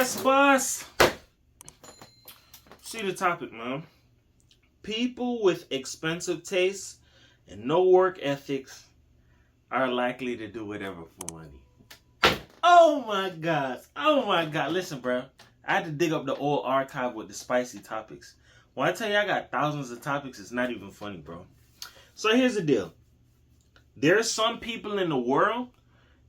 Yes, boss. See the topic, man. People with expensive tastes and no work ethics are likely to do whatever for money. Oh my God. Oh my God. Listen, bro. I had to dig up the old archive with the spicy topics. When I tell you I got thousands of topics, it's not even funny, bro. So here's the deal. There's some people in the world,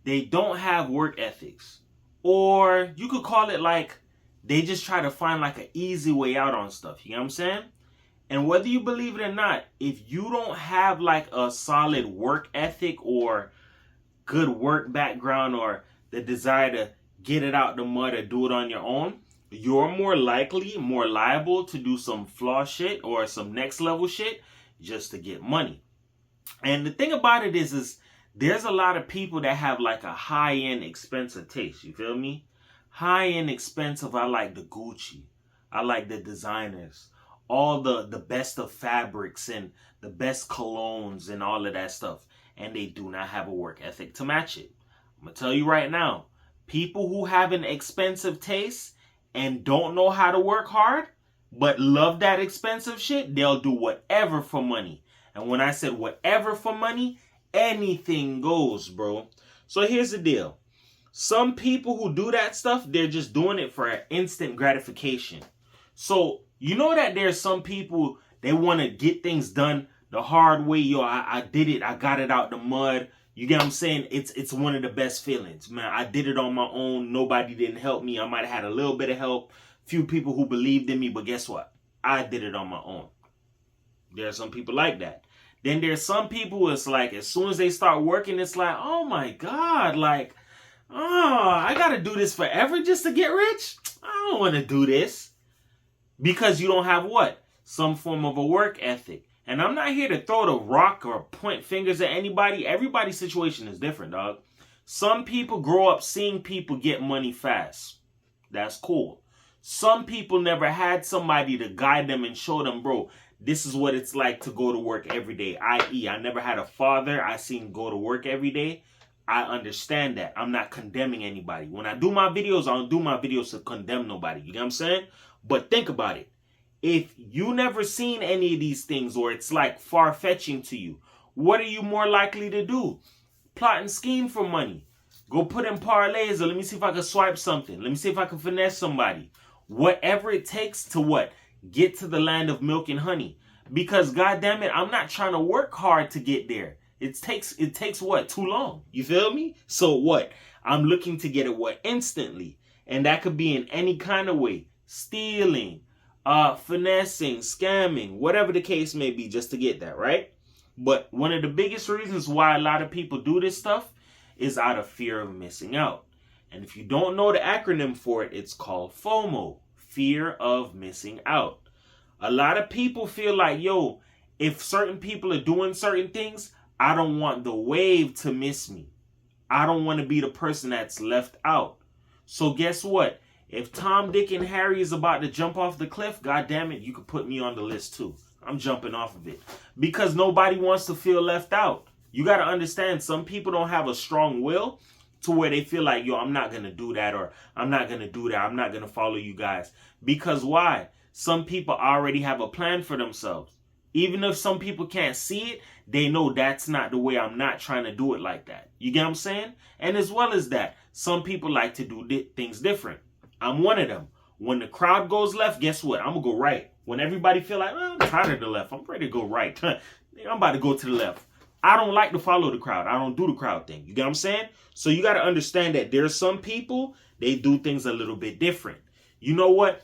they don't have work ethics. Or you could call it like they just try to find like an easy way out on stuff. You know what I'm saying? And whether you believe it or not, if you don't have like a solid work ethic or good work background or the desire to get it out the mud or do it on your own, you're more likely, more liable to do some flaw shit or some next level shit just to get money. And the thing about it is there's a lot of people that have like a high-end expensive taste. You feel me? High-end expensive. I like the Gucci. I like the designers. All the best of fabrics and the best colognes and all of that stuff. And they do not have a work ethic to match it. I'm going to tell you right now. People who have an expensive taste and don't know how to work hard, but love that expensive shit, they'll do whatever for money. And when I said whatever for money, anything goes, bro. So here's the deal. Some people who do that stuff, they're just doing it for instant gratification. So you know that there's some people, they want to get things done the hard way. Yo, I did it. I got it out the mud. You get what I'm saying? It's one of the best feelings, man. I did it on my own. Nobody didn't help me. I might have had a little bit of help. Few people who believed in me, but guess what? I did it on my own. There are some people like that. Then there's some people, it's like, as soon as they start working, it's like, oh my God, like, I got to do this forever just to get rich? I don't want to do this. Because you don't have what? Some form of a work ethic. And I'm not here to throw the rock or point fingers at anybody. Everybody's situation is different, dog. Some people grow up seeing people get money fast. That's cool. Some people never had somebody to guide them and show them, bro, this is what it's like to go to work every day. I.e., I never had a father. I seen go to work every day. I understand that. I'm not condemning anybody. When I do my videos, I don't do my videos to condemn nobody. You know what I'm saying? But think about it. If you never seen any of these things or it's like far-fetching to you, what are you more likely to do? Plot and scheme for money. Go put in parlays or let me see if I can swipe something. Let me see if I can finesse somebody. Whatever it takes to what? Get to the land of milk and honey. Because goddamn it, I'm not trying to work hard to get there. It takes what? Too long. You feel me? So what? I'm looking to get it what? Instantly. And that could be in any kind of way. Stealing, finessing, scamming, whatever the case may be, just to get that, right? But one of the biggest reasons why a lot of people do this stuff is out of fear of missing out. And if you don't know the acronym for it, it's called FOMO. Fear of missing out. A lot of people feel like, yo, if certain people are doing certain things, I don't want the wave to miss me. I don't want to be the person that's left out. So guess what? If Tom, Dick, and Harry is about to jump off the cliff, God damn it, you could put me on the list too. I'm jumping off of it. Because nobody wants to feel left out. You got to understand, some people don't have a strong will to where they feel like, yo, I'm not going to do that, or I'm not going to do that. I'm not going to follow you guys. Because why? Some people already have a plan for themselves. Even if some people can't see it, they know that's not the way. I'm not trying to do it like that. You get what I'm saying? And as well as that, some people like to do things different. I'm one of them. When the crowd goes left, guess what? I'm going to go right. When everybody feel like, I'm tired of the left, I'm ready to go right. I'm about to go to the left. I don't like to follow the crowd. I don't do the crowd thing. You get what I'm saying? So you got to understand that there's some people, they do things a little bit different. You know what?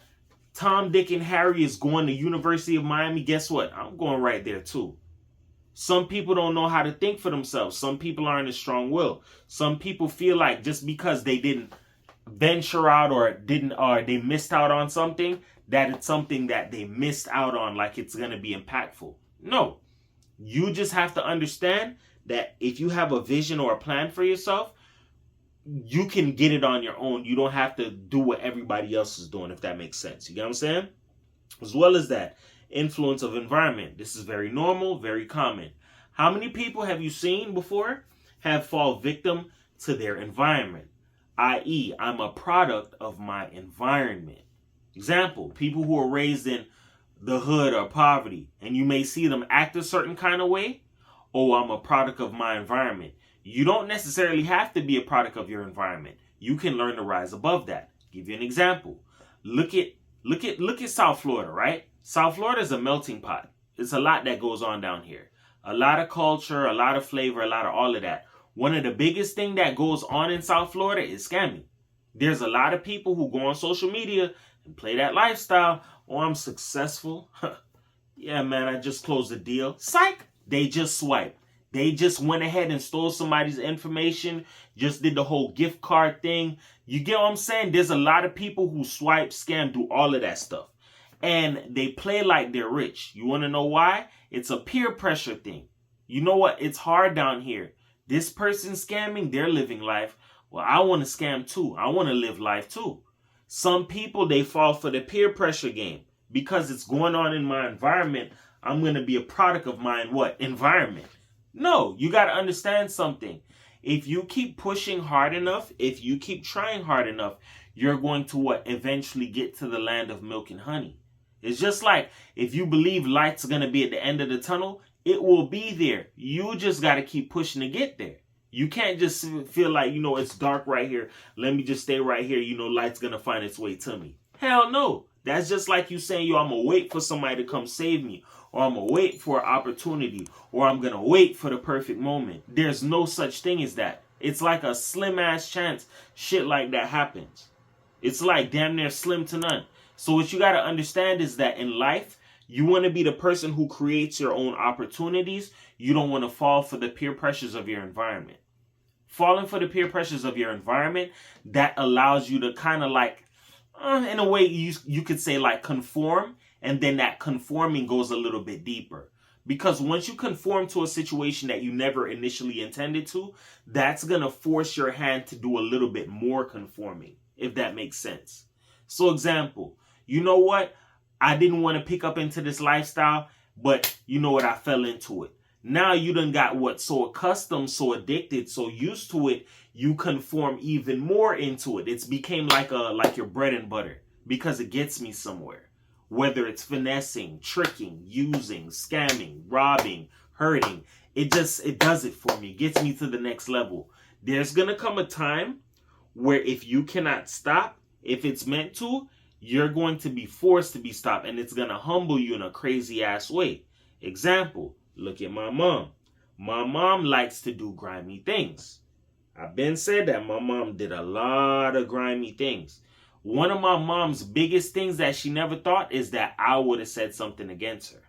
Tom, Dick, and Harry is going to University of Miami. Guess what? I'm going right there too. Some people don't know how to think for themselves. Some people aren't as strong-willed. Some people feel like just because they didn't venture out or they missed out on something, that it's something that they missed out on, like it's going to be impactful. No. You just have to understand that if you have a vision or a plan for yourself, you can get it on your own. You don't have to do what everybody else is doing, if that makes sense. You get what I'm saying? As well as that, influence of environment. This is very normal, very common. How many people have you seen before have fall victim to their environment? i.e., I'm a product of my environment. Example, people who are raised in the hood or poverty, and you may see them act a certain kind of way. Oh, I'm a product of my environment. You don't necessarily have to be a product of your environment. You can learn to rise above that. Give you an example. Look at South Florida, right? South Florida is a melting pot. It's a lot that goes on down here. A lot of culture, a lot of flavor, a lot of all of that. One of the biggest thing that goes on in South Florida is scamming. There's a lot of people who go on social media and play that lifestyle. Oh, I'm successful. Yeah, man, I just closed a deal. Psych! They just swiped. They just went ahead and stole somebody's information, just did the whole gift card thing. You get what I'm saying? There's a lot of people who swipe, scam, do all of that stuff. And they play like they're rich. You want to know why? It's a peer pressure thing. You know what? It's hard down here. This person's scamming, they're living life. Well, I want to scam too. I want to live life too. Some people, they fall for the peer pressure game. Because it's going on in my environment, I'm going to be a product of my environment. No, you got to understand something. If you keep pushing hard enough, if you keep trying hard enough, you're going to eventually get to the land of milk and honey. It's just like if you believe light's going to be at the end of the tunnel, it will be there. You just got to keep pushing to get there. You can't just feel like, it's dark right here. Let me just stay right here. Light's going to find its way to me. Hell no. That's just like you saying, I'm going to wait for somebody to come save me. Or I'm going to wait for an opportunity. Or I'm going to wait for the perfect moment. There's no such thing as that. It's like a slim ass chance shit like that happens. It's like damn near slim to none. So what you got to understand is that in life, you want to be the person who creates your own opportunities. You don't want to fall for the peer pressures of your environment. Falling for the peer pressures of your environment, that allows you to kind of like, in a way you could say like conform, and then that conforming goes a little bit deeper. Because once you conform to a situation that you never initially intended to, that's going to force your hand to do a little bit more conforming, if that makes sense. So example, you know what? I didn't want to pick up into this lifestyle, but you know what? I fell into it. Now you done got so accustomed, so addicted, so used to it, you conform even more into it. It's became like your bread and butter because it gets me somewhere. Whether it's finessing, tricking, using, scamming, robbing, hurting, it does it for me. It gets me to the next level. There's going to come a time where if you cannot stop, if it's meant to, you're going to be forced to be stopped, and it's going to humble you in a crazy ass way. Example, look at my mom. My mom likes to do grimy things. I've been said that my mom did a lot of grimy things. One of my mom's biggest things that she never thought is that I would have said something against her.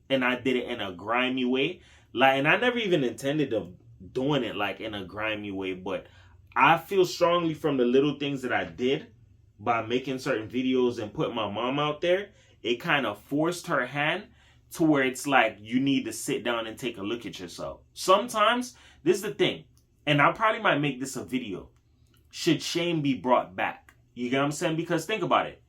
And I did it in a grimy way. And I never even intended of doing it like in a grimy way, but I feel strongly from the little things that I did by making certain videos and putting my mom out there, it kind of forced her hand to where it's like you need to sit down and take a look at yourself. Sometimes, this is the thing, and I probably might make this a video. Should shame be brought back? You get what I'm saying? Because think about it.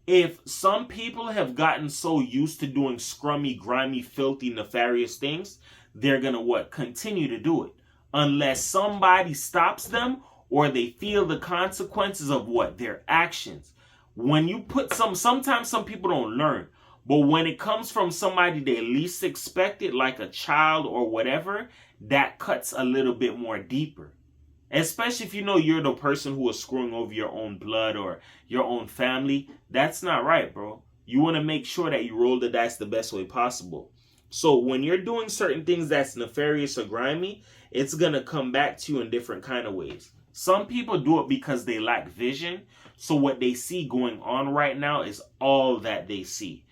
If some people have gotten so used to doing scrummy, grimy, filthy, nefarious things, they're going to continue to do it. Unless somebody stops them or they feel the consequences of their actions. When you put sometimes some people don't learn. But when it comes from somebody they least expect it, like a child or whatever, that cuts a little bit more deeper. Especially if you know you're the person who is screwing over your own blood or your own family. That's not right, bro. You want to make sure that you roll the dice the best way possible. So when you're doing certain things that's nefarious or grimy, it's going to come back to you in different kind of ways. Some people do it because they lack vision. So what they see going on right now is all that they see.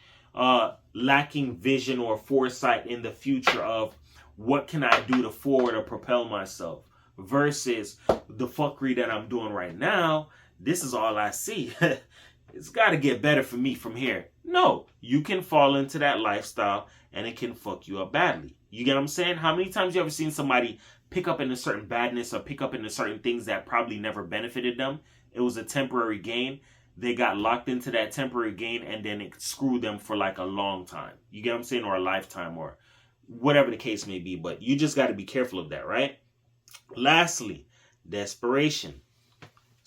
Lacking vision or foresight in the future of what can I do to forward or propel myself versus the fuckery that I'm doing right now. This is all I see. It's got to get better for me from here. No, you can fall into that lifestyle and it can fuck you up badly. You get what I'm saying? How many times you ever seen somebody pick up into certain badness or pick up into certain things that probably never benefited them? It was a temporary gain. They got locked into that temporary gain and then it screwed them for like a long time. You get what I'm saying? Or a lifetime or whatever the case may be. But you just got to be careful of that, right? Lastly, desperation.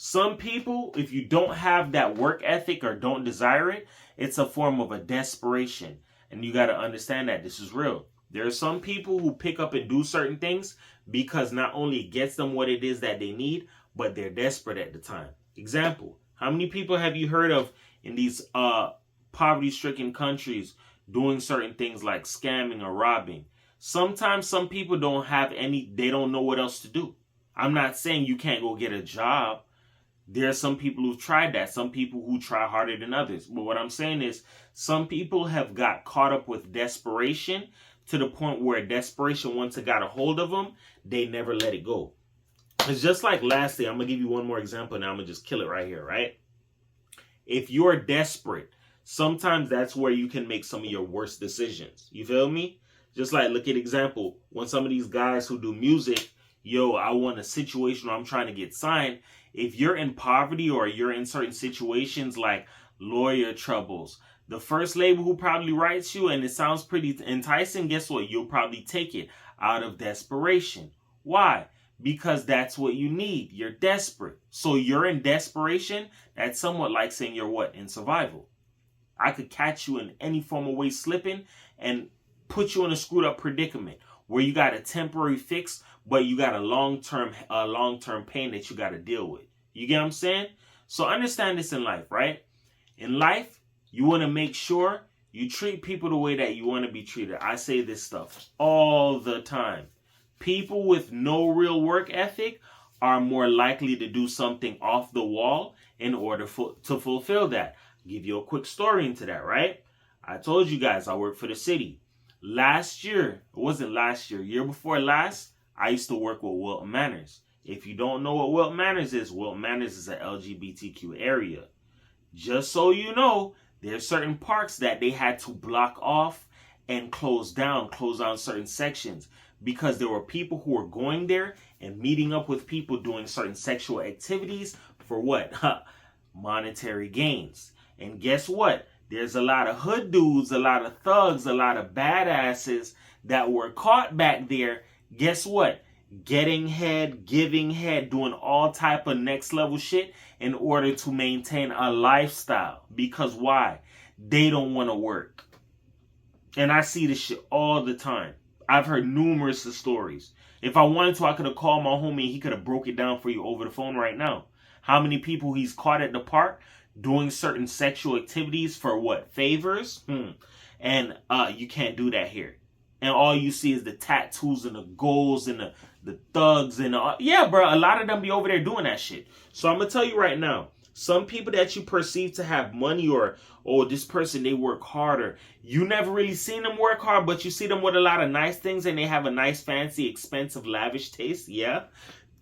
Some people, if you don't have that work ethic or don't desire it, it's a form of a desperation. And you got to understand that this is real. There are some people who pick up and do certain things because not only it gets them what it is that they need, but they're desperate at the time. Example, how many people have you heard of in these poverty-stricken countries doing certain things like scamming or robbing? Sometimes some people don't have they don't know what else to do. I'm not saying you can't go get a job. There are some people who've tried that. Some people who try harder than others. But what I'm saying is some people have got caught up with desperation to the point where desperation, once it got a hold of them, they never let it go. It's just like, lastly, I'm going to give you one more example and I'm going to just kill it right here, right? If you're desperate, sometimes that's where you can make some of your worst decisions. You feel me? Just like, look at example, when some of these guys who do music, yo, I want a situation where I'm trying to get signed. If you're in poverty or you're in certain situations like lawyer troubles, the first label who probably writes you and it sounds pretty enticing, guess what? You'll probably take it out of desperation. Why? Because that's what you need. You're desperate. So you're in desperation. That's somewhat like saying you're what? In survival. I could catch you in any form of way slipping and put you in a screwed up predicament where you got a temporary fix, but you got a long-term pain that you got to deal with. You get what I'm saying? So understand this in life, right? In life, you want to make sure you treat people the way that you want to be treated. I say this stuff all the time. People with no real work ethic are more likely to do something off the wall in order to fulfill that. I'll give you a quick story into that, right? I told you guys I work for the city. Last year, it wasn't last year, year before last, I used to work with Wilton Manors. If you don't know what Wilton Manors is an LGBTQ area. Just so you know, there's certain parks that they had to block off and close down certain sections because there were people who were going there and meeting up with people doing certain sexual activities for what? Monetary gains. And guess what? There's a lot of hood dudes, a lot of thugs, a lot of badasses that were caught back there. Guess what? Getting head, giving head, doing all type of next level shit in order to maintain a lifestyle. Because why? They don't want to work. And I see this shit all the time. I've heard numerous of stories. If I wanted to, I could have called my homie and he could have broke it down for you over the phone right now. How many people he's caught at the park doing certain sexual activities for what? Favors? And you can't do that here. And all you see is the tattoos and the goals and the thugs and yeah, bro, a lot of them be over there doing that shit. So I'm gonna tell you right now, some people that you perceive to have money or this person, they work harder. You never really seen them work hard, but you see them with a lot of nice things and they have a nice, fancy, expensive, lavish taste. Yeah.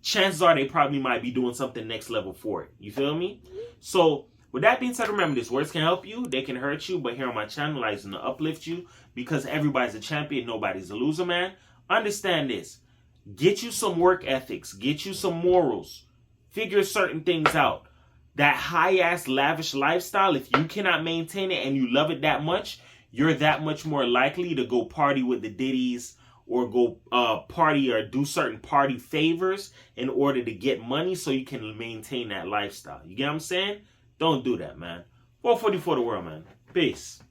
Chances are they probably might be doing something next level for it. You feel me? So with that being said, remember this. Words can help you. They can hurt you. But here on my channel, I just want to uplift you because everybody's a champion. Nobody's a loser, man. Understand this. Get you some work ethics. Get you some morals. Figure certain things out. That high-ass lavish lifestyle, if you cannot maintain it and you love it that much, you're that much more likely to go party with the Diddies or go party or do certain party favors in order to get money so you can maintain that lifestyle. You get what I'm saying? Don't do that, man. 444 the world, man. Peace.